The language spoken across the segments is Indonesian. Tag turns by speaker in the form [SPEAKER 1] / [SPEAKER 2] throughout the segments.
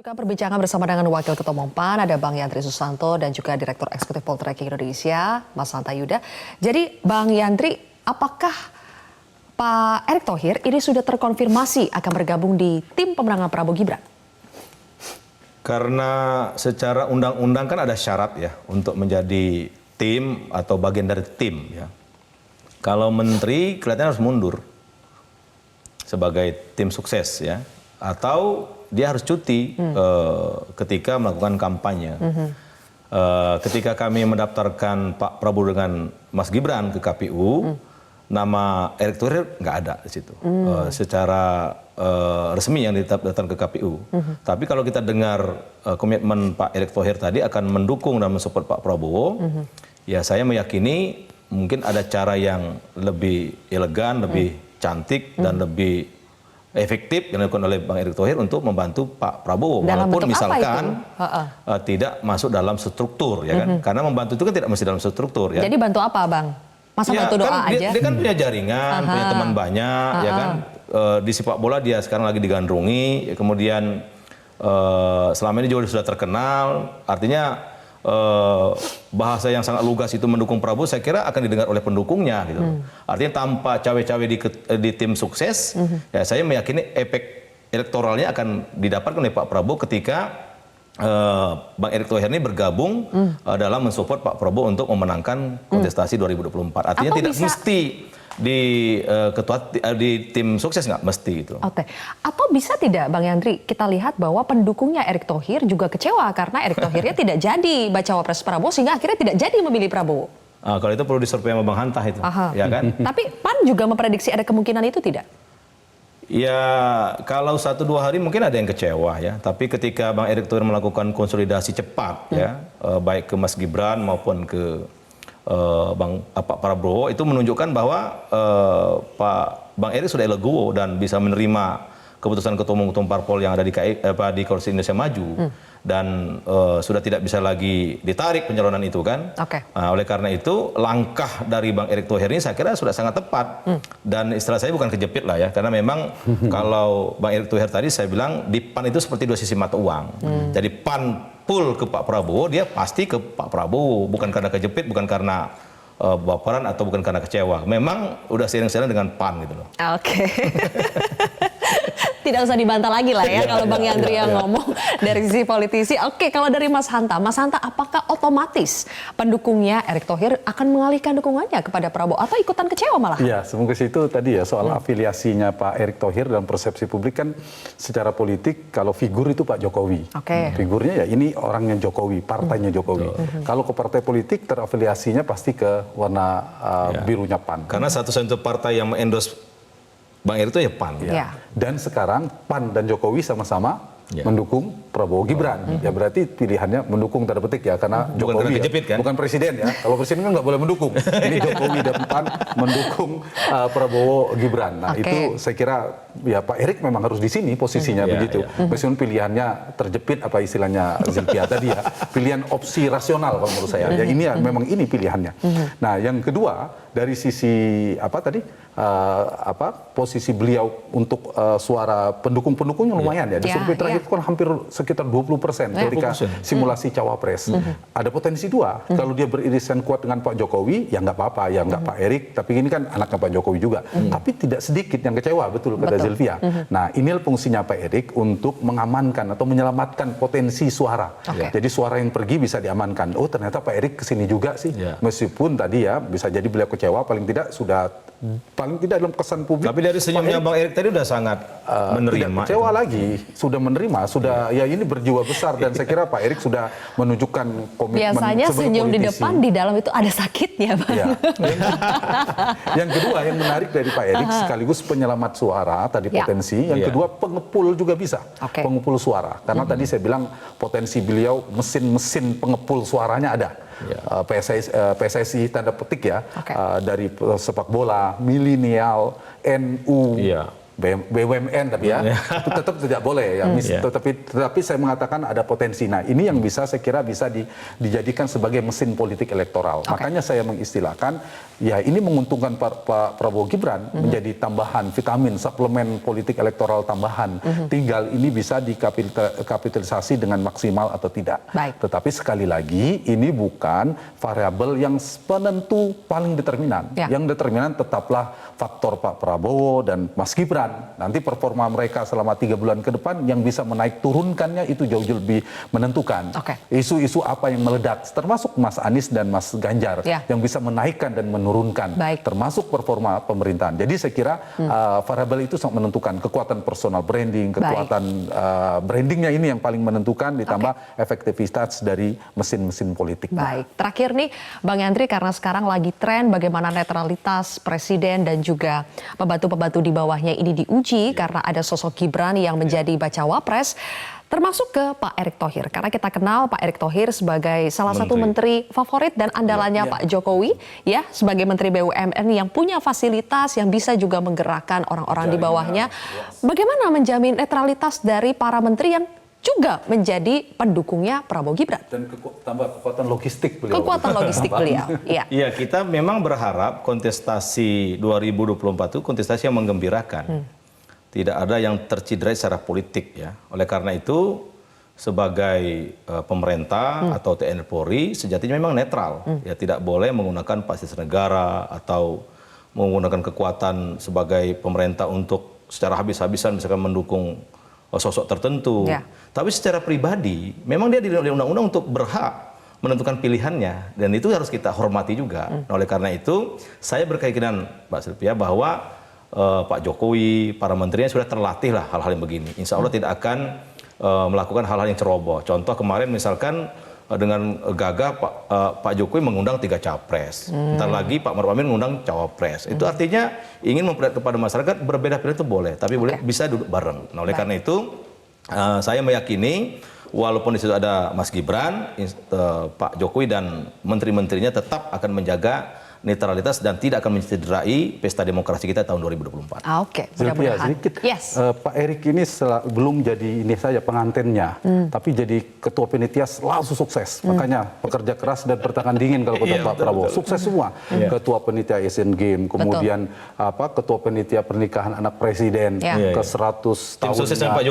[SPEAKER 1] Lanjutkan perbincangan bersama dengan Wakil Ketua Umum PAN, ada Bang Yandri Susanto dan juga Direktur Eksekutif Poltreking Indonesia, Mas Hanta Yuda. Jadi Bang Yandri, apakah Pak Erick Thohir ini sudah terkonfirmasi akan bergabung di tim pemenangan Prabowo Gibran?
[SPEAKER 2] Karena secara undang-undang kan ada syarat ya untuk menjadi tim atau bagian dari tim ya. Kalau menteri kelihatannya harus mundur sebagai tim sukses ya, atau dia harus cuti ketika melakukan kampanye. Ketika kami mendaftarkan Pak Prabowo dengan Mas Gibran ke KPU, nama Erick Thohir nggak ada di situ secara resmi yang didaftarkan ke KPU. Tapi kalau kita dengar komitmen Pak Erick Thohir tadi akan mendukung dan mensupport Pak Prabowo, ya saya meyakini mungkin ada cara yang lebih elegan, lebih cantik dan lebih efektif yang dilakukan oleh Bang Erick Thohir untuk membantu Pak Prabowo.
[SPEAKER 1] Dalam
[SPEAKER 2] walaupun misalkan
[SPEAKER 1] tidak
[SPEAKER 2] masuk dalam struktur ya kan. Karena membantu itu kan tidak mesti dalam struktur ya.
[SPEAKER 1] Jadi bantu apa Bang? Masa
[SPEAKER 2] ya,
[SPEAKER 1] bantu doa
[SPEAKER 2] kan
[SPEAKER 1] aja?
[SPEAKER 2] Dia kan punya jaringan, punya teman banyak ya kan. Di sepak bola dia sekarang lagi digandrungi, kemudian selama ini juga sudah terkenal, artinya bahasa yang sangat lugas itu mendukung Prabowo, saya kira akan didengar oleh pendukungnya gitu. Artinya tanpa cawe-cawe di tim sukses, ya saya meyakini efek elektoralnya akan didapatkan oleh Pak Prabowo ketika Bang Erick Thohir ini bergabung dalam mensupport Pak Prabowo untuk memenangkan kontestasi 2024. Artinya
[SPEAKER 1] atau
[SPEAKER 2] tidak
[SPEAKER 1] bisa
[SPEAKER 2] mesti di tim sukses, nggak mesti itu.
[SPEAKER 1] Oke. Atau bisa tidak Bang Yandri kita lihat bahwa pendukungnya Erick Thohir juga kecewa karena Erick Thohirnya tidak jadi bacawa pres Prabowo sehingga akhirnya tidak jadi memilih Prabowo.
[SPEAKER 2] Kalau itu perlu disurvei sama Bang Hanta itu, ya kan?
[SPEAKER 1] Tapi PAN juga memprediksi ada kemungkinan itu tidak?
[SPEAKER 2] Ya kalau 1-2 hari mungkin ada yang kecewa ya. Tapi ketika Bang Erick Thohir melakukan konsolidasi cepat ya, baik ke Mas Gibran maupun ke Pak Prabowo, itu menunjukkan bahwa Bang Erick sudah legowo dan bisa menerima keputusan ketua umum parpol yang ada di Koalisi Indonesia Maju dan sudah tidak bisa lagi ditarik pencalonan itu kan. Oleh karena itu langkah dari Bang Erick Thohir ini saya kira sudah sangat tepat dan istilah saya bukan kejepit lah ya, karena memang kalau Bang Erick Thohir tadi saya bilang di PAN itu seperti dua sisi mata uang. Jadi PAN pull ke Pak Prabowo, dia pasti ke Pak Prabowo, bukan karena kejepit, bukan karena baperan atau bukan karena kecewa. Memang udah seiring-seiring dengan PAN gitu loh.
[SPEAKER 1] Tidak usah dibantah lagi lah ya kalau Bang Yandri yang ngomong dari sisi politisi. Oke, kalau dari Mas Hanta, apakah otomatis pendukungnya Erick Thohir akan mengalihkan dukungannya kepada Prabowo atau ikutan kecewa malah?
[SPEAKER 3] Ya, semoga itu tadi ya soal afiliasinya Pak Erick Thohir dalam persepsi publik kan secara politik kalau figur itu Pak Jokowi. Figurnya ya ini orangnya Jokowi, partainya Jokowi. Kalau ke partai politik terafiliasinya pasti ke warna birunya PAN.
[SPEAKER 2] Karena satu-satu partai yang mengendorse Bang Erick itu ya PAN.
[SPEAKER 3] Dan sekarang PAN dan Jokowi sama-sama mendukung Prabowo Gibran. Ya berarti pilihannya mendukung tanda petik ya, karena Jokowi
[SPEAKER 2] kan?
[SPEAKER 3] bukan presiden ya. Kalau presiden kan nggak boleh mendukung. Ini Jokowi dan PAN mendukung Prabowo Gibran. Nah itu saya kira ya Pak Erick memang harus di sini posisinya begitu. Meskipun pilihannya terjepit apa istilahnya Zilpia tadi ya. Pilihan opsi rasional kalau menurut saya. Ya ini ya memang ini pilihannya. Nah yang kedua dari sisi posisi beliau untuk suara pendukung-pendukungnya lumayan ya. Di survei terakhir itu kan hampir sekitar 20% ketika simulasi cawapres. Ada potensi dua. Kalau dia beririsan kuat dengan Pak Jokowi, ya nggak apa-apa, ya nggak Pak Erick. Tapi ini kan anaknya Pak Jokowi juga. Tapi tidak sedikit yang kecewa, betul kata Zilvia. Nah inilah fungsinya Pak Erick untuk mengamankan atau menyelamatkan potensi suara. Jadi suara yang pergi bisa diamankan. Oh ternyata Pak Erick kesini juga sih. Meskipun tadi ya bisa jadi beliau kecewa, paling tidak sudah dalam kesan publik.
[SPEAKER 2] Tapi dari senyumnya Bang Erick tadi udah sangat menerima.
[SPEAKER 3] Tidak kecewa lagi, sudah menerima, sudah ya ini berjiwa besar dan saya kira Pak Erick sudah menunjukkan komitmen.
[SPEAKER 1] Biasanya senyum politisi. Di depan, di dalam itu ada sakitnya, Bang.
[SPEAKER 3] Yang kedua yang menarik dari Pak Erick sekaligus penyelamat suara tadi potensi. Yang kedua pengepul juga bisa, pengepul suara. Karena tadi saya bilang potensi beliau mesin-mesin pengepul suaranya ada. PSSI tanda petik ya, dari sepak bola, milenial, NU, BUMN tapi ya, itu tetap tidak boleh ya. Tetapi saya mengatakan ada potensi. Nah, ini yang bisa saya kira bisa dijadikan sebagai mesin politik elektoral. Makanya saya mengistilahkan ya ini menguntungkan Pak Prabowo Gibran menjadi tambahan vitamin, suplemen politik elektoral tambahan. Tinggal ini bisa dikapitalisasi dengan maksimal atau tidak. Tetapi sekali lagi ini bukan variabel yang penentu paling determinan. Yang determinan tetaplah faktor Pak Prabowo dan Mas Gibran. Nanti performa mereka selama 3 bulan ke depan yang bisa menaik turunkannya itu jauh lebih menentukan. Isu-isu apa yang meledak, termasuk Mas Anies dan Mas Ganjar yang bisa menaikkan dan menurunkan, termasuk performa pemerintahan. Jadi saya kira variabel itu sangat menentukan. Kekuatan personal branding, kekuatan brandingnya ini yang paling menentukan, ditambah efektivitas dari mesin-mesin politik.
[SPEAKER 1] Baik, terakhir nih Bang Yandri, karena sekarang lagi tren bagaimana netralitas presiden dan juga pembantu-pembantu di bawahnya ini diuji karena ada sosok Gibran yang menjadi bacawa pres, termasuk ke Pak Erick Thohir. Karena kita kenal Pak Erick Thohir sebagai salah satu menteri favorit dan andalannya Pak Jokowi, ya, sebagai Menteri BUMN yang punya fasilitas yang bisa juga menggerakkan orang-orang di bawahnya. Bagaimana menjamin netralitas dari para menteri yang juga menjadi pendukungnya Prabowo Gibran? Dan
[SPEAKER 3] tambah kekuatan logistik beliau.
[SPEAKER 1] Kekuatan logistik beliau, iya.
[SPEAKER 2] Iya, kita memang berharap kontestasi 2024 itu kontestasi yang menggembirakan. Tidak ada yang tercidrai secara politik ya. Oleh karena itu sebagai pemerintah atau TNI Polri sejatinya memang netral. Ya tidak boleh menggunakan fasilitas negara atau menggunakan kekuatan sebagai pemerintah untuk secara habis-habisan misalkan mendukung sosok tertentu. Tapi secara pribadi memang dia dilihat oleh undang-undang untuk berhak menentukan pilihannya dan itu harus kita hormati juga. Nah, oleh karena itu saya berkeyakinan Mbak Sylvia bahwa Pak Jokowi, para menterinya sudah terlatih lah hal-hal yang begini. Insya Allah tidak akan melakukan hal-hal yang ceroboh. Contoh kemarin misalkan dengan gagah Pak Jokowi mengundang 3 capres. Ntar lagi Pak Maruf Amin mengundang cawapres. Itu artinya ingin memperlihatkan kepada masyarakat berbeda-beda itu boleh, tapi boleh bisa duduk bareng. Nah, oleh karena itu saya meyakini walaupun di situ ada Mas Gibran, Pak Jokowi dan menteri-menterinya tetap akan menjaga netralitas dan tidak akan mencederai pesta demokrasi kita tahun 2024.
[SPEAKER 1] Mudah-mudahan.
[SPEAKER 3] Sedikit. Pak Erick ini belum jadi ini saja pengantennya, tapi jadi ketua panitia langsung sukses. Makanya pekerja keras dan bertangan dingin kalau kata Pak Prabowo. Sukses semua. Ketua panitia Asian Games, kemudian ketua panitia pernikahan anak presiden, ke 100 tahun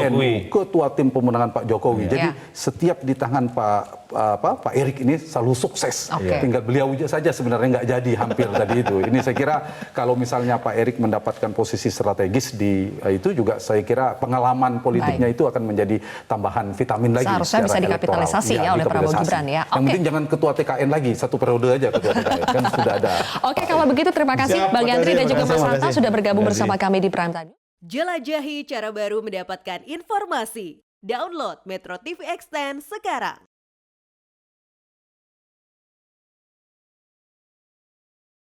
[SPEAKER 3] NU, ketua tim pemenangan Pak Jokowi. Jadi setiap di tangan Pak Erick ini selalu sukses. Tinggal beliau saja sebenarnya nggak jadi hampir tadi itu. Ini saya kira kalau misalnya Pak Erick mendapatkan posisi strategis di itu juga saya kira pengalaman politiknya itu akan menjadi tambahan vitamin lagi.
[SPEAKER 1] Seharusnya bisa dikapitalisasi ya oleh Prabowo Gibran ya.
[SPEAKER 3] Yang penting jangan ketua TKN lagi, 1 periode aja ketua TKN kan sudah ada.
[SPEAKER 1] Kalau begitu terima kasih Bang Yandri dan juga Mas Hanta sudah bergabung bersama kami di Prime Time.
[SPEAKER 4] Jelajahi cara baru mendapatkan informasi. Download Metro TV Extend sekarang.